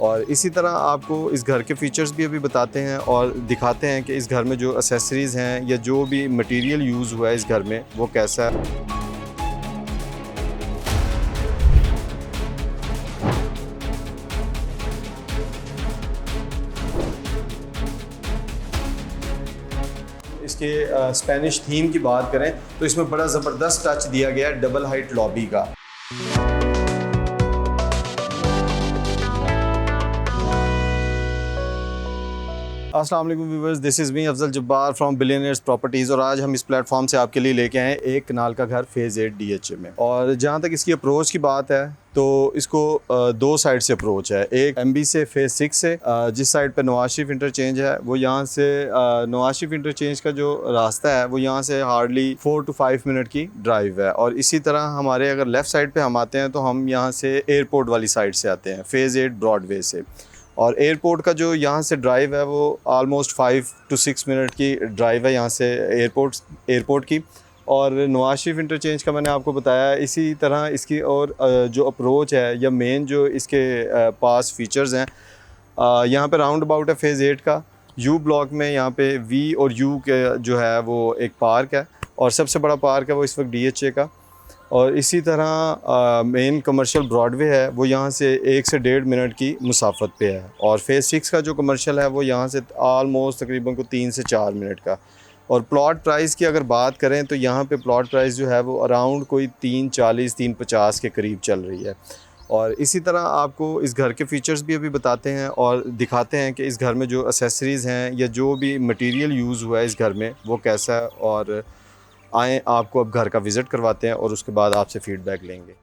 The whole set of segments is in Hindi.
और इसी तरह आपको इस घर के फीचर्स भी अभी बताते हैं और दिखाते हैं कि इस घर में जो एक्सेसरीज़ हैं या जो भी मटेरियल यूज़ हुआ है इस घर में वो कैसा है। इसके स्पेनिश थीम की बात करें तो इसमें बड़ा ज़बरदस्त टच दिया गया है डबल हाइट लॉबी का। अस्सलाम वालेकुम viewers, this is me Afzal Jabbar from billionaires properties और आज हम इस प्लेटफॉर्म से आपके लिए लेके आए एक कनाल का घर फेज़ 8 DHA में। और जहाँ तक इसकी अप्रोच की बात है तो इसको दो साइड से अप्रोच है। एक MB से फेज़ 6 से जिस साइड पे नवाज शरीफ इंटरचेंज है वो यहाँ से नवाज शरीफ इंटरचेंज का जो रास्ता है वो यहाँ से हार्डली 4 to 5 मिनट की ड्राइव है। और इसी तरह हमारे अगर लेफ़्ट साइड पे हम आते हैं तो हम यहाँ से एयरपोर्ट वाली साइड से आते हैं फेज़ 8 ब्रॉडवे से। और एयरपोर्ट का जो यहाँ से ड्राइव है वो ऑलमोस्ट 5 to 6 मिनट की ड्राइव है यहाँ से एयरपोर्ट की। और नवाज शरीफ इंटरचेंज का मैंने आपको बताया। इसी तरह इसकी और जो अप्रोच है या मेन जो इसके पास फीचर्स हैं, यहाँ पे राउंड अबाउट है फेज़ 8 का। U ब्लॉक में यहाँ पे V और U के जो है वो एक पार्क है और सबसे बड़ा पार्क है वो इस वक्त DHA का। और इसी तरह मेन कमर्शियल ब्रॉडवे है वो यहाँ से 1 से 1.5 मिनट की मुसाफत पे है। और फेज़ 6 का जो कमर्शियल है वो यहाँ से आलमोस्ट तकरीबन को 3 से 4 मिनट का। और प्लॉट प्राइस की अगर बात करें तो यहाँ पे प्लॉट प्राइस जो है वो अराउंड कोई 340 350 के करीब चल रही है। और इसी तरह आपको इस घर के फीचर्स भी अभी बताते हैं और दिखाते हैं कि इस घर में जो एक्सेसरीज़ हैं या जो भी मटेरियल यूज़ हुआ है इस घर में वो कैसा है। और आएँ आपको अब घर का विज़िट करवाते हैं और उसके बाद आपसे फ़ीडबैक लेंगे।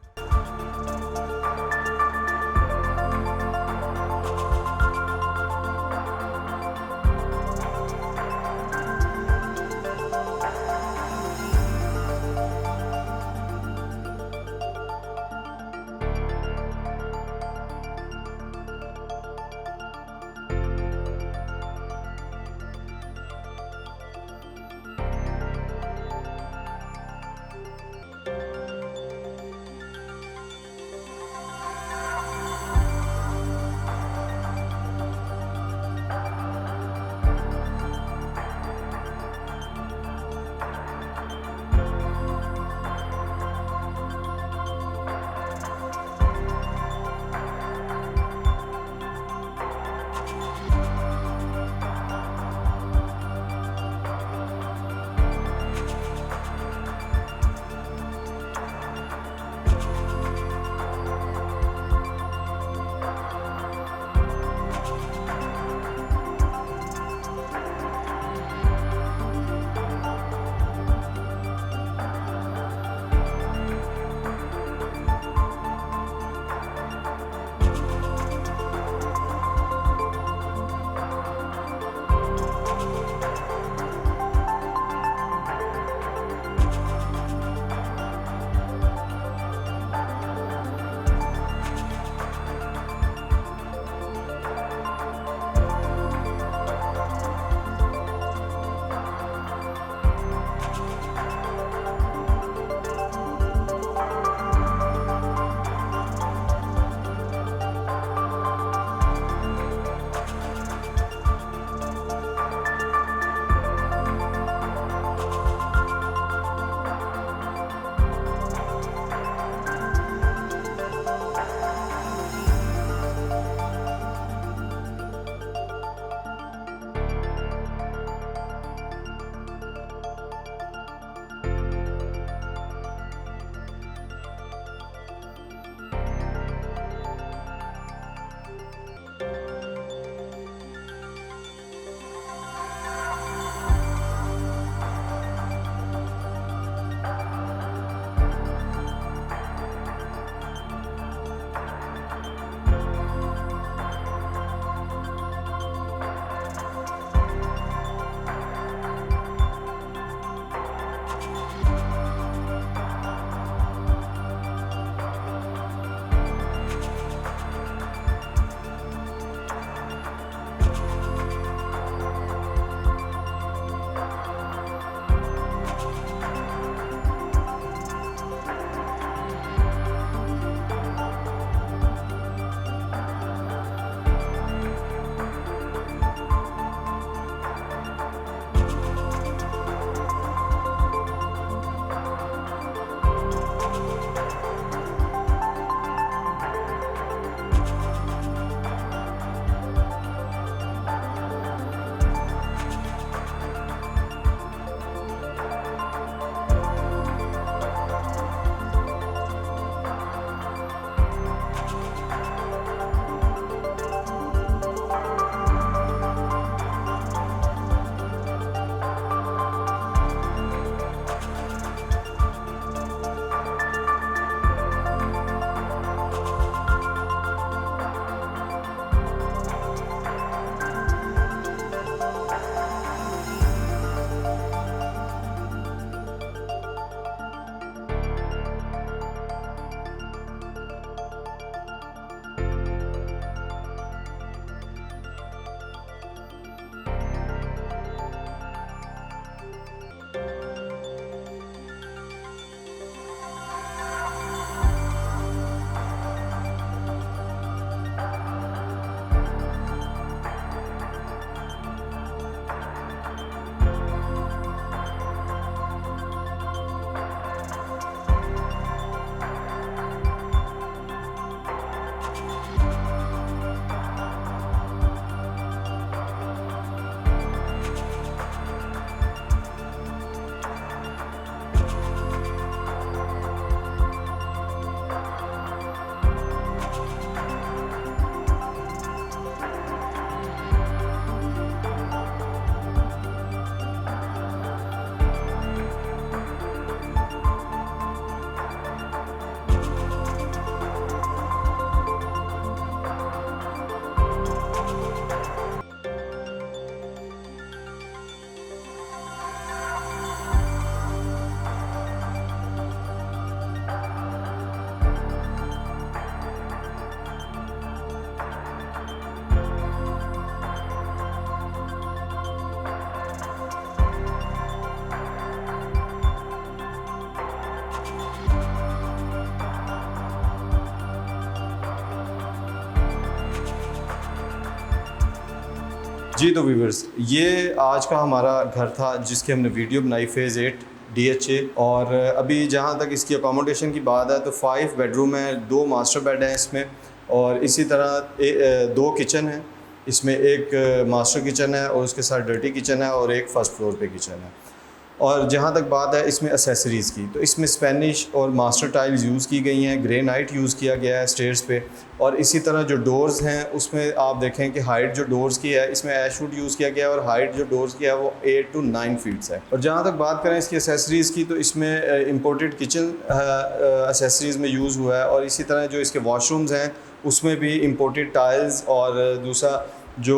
जी तो व्यूवर्स, ये आज का हमारा घर था जिसकी हमने वीडियो बनाई फेज़ 8 DHA। और अभी जहाँ तक इसकी अकोमोडेशन की बात है तो 5 बेडरूम है, 2 मास्टर बेड हैं इसमें, और इसी तरह 2 किचन हैं इसमें। एक मास्टर किचन है और उसके साथ डर्टी किचन है, और एक फ़र्स्ट फ्लोर पे किचन है। और जहाँ तक बात है इसमें एसेसरीज़ की, तो इसमें स्पेनिश और मास्टर टाइल्स यूज़ की गई हैं, ग्रेनाइट यूज़ किया गया है स्टेयर्स पे। और इसी तरह जो डोर्स हैं उसमें आप देखें कि हाइट जो डोर्स की है इसमें एशवुड यूज़ किया गया है, और हाइट जो डोर्स की है वो 8 to 9 फीट्स है। और जहाँ तक बात करें इसकी एसेसरीज़ की, तो इसमें इम्पोर्टेड किचन एसेसरीज़ में यूज़ हुआ है। और इसी तरह जो इसके वॉशरूम्स हैं उसमें भी इम्पोर्टेड टाइल्स और दूसरा जो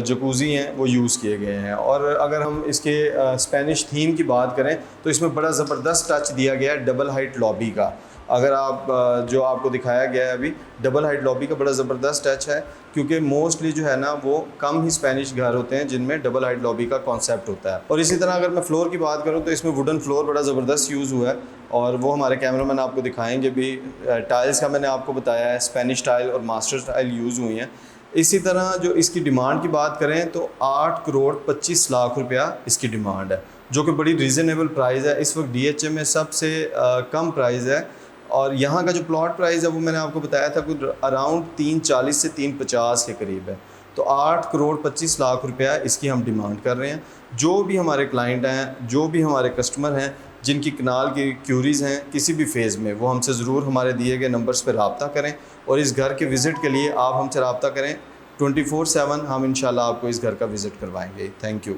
जकूज़ी हैं वो यूज़ किए गए हैं। और अगर हम इसके स्पेनिश थीम की बात करें तो इसमें बड़ा ज़बरदस्त टच दिया गया है डबल हाइट लॉबी का। अगर आप जो आपको दिखाया गया है अभी, डबल हाइट लॉबी का बड़ा ज़बरदस्त टच है, क्योंकि मोस्टली जो है ना वो कम ही स्पेनिश घर होते हैं जिनमें डबल हाइट लॉबी का कॉन्सेप्ट होता है। और इसी तरह अगर मैं फ्लोर की बात करूँ तो इसमें वुडन फ्लोर बड़ा ज़बरदस्त यूज़ हुआ है, और वो हमारे कैमरामैन आपको दिखाएंगे भी। टाइल्स का मैंने आपको बताया है, स्पेनिश टाइल और मास्टर टाइल यूज़ हुई हैं। इसी तरह जो इसकी डिमांड की बात करें तो 8 करोड़ 25 लाख रुपया इसकी डिमांड है, जो कि बड़ी रीज़नेबल प्राइस है। इस वक्त DHA में सबसे कम प्राइस है। और यहाँ का जो प्लॉट प्राइस है वो मैंने आपको बताया था कुछ अराउंड 340 से 350 के करीब है। तो 8 करोड़ 25 लाख रुपया इसकी हम डिमांड कर रहे हैं। जो भी हमारे क्लाइंट हैं, जो भी हमारे कस्टमर हैं जिनकी कनाल की क्यूरीज़ हैं किसी भी फेज़ में, वो हमसे ज़रूर हमारे दिए गए नंबर्स पर रब्ता करें। और इस घर के विज़िट के लिए आप हमसे रब्ता करें। 24/7 हम इंशाल्लाह आपको इस घर का विज़िट करवाएंगे। Thank you.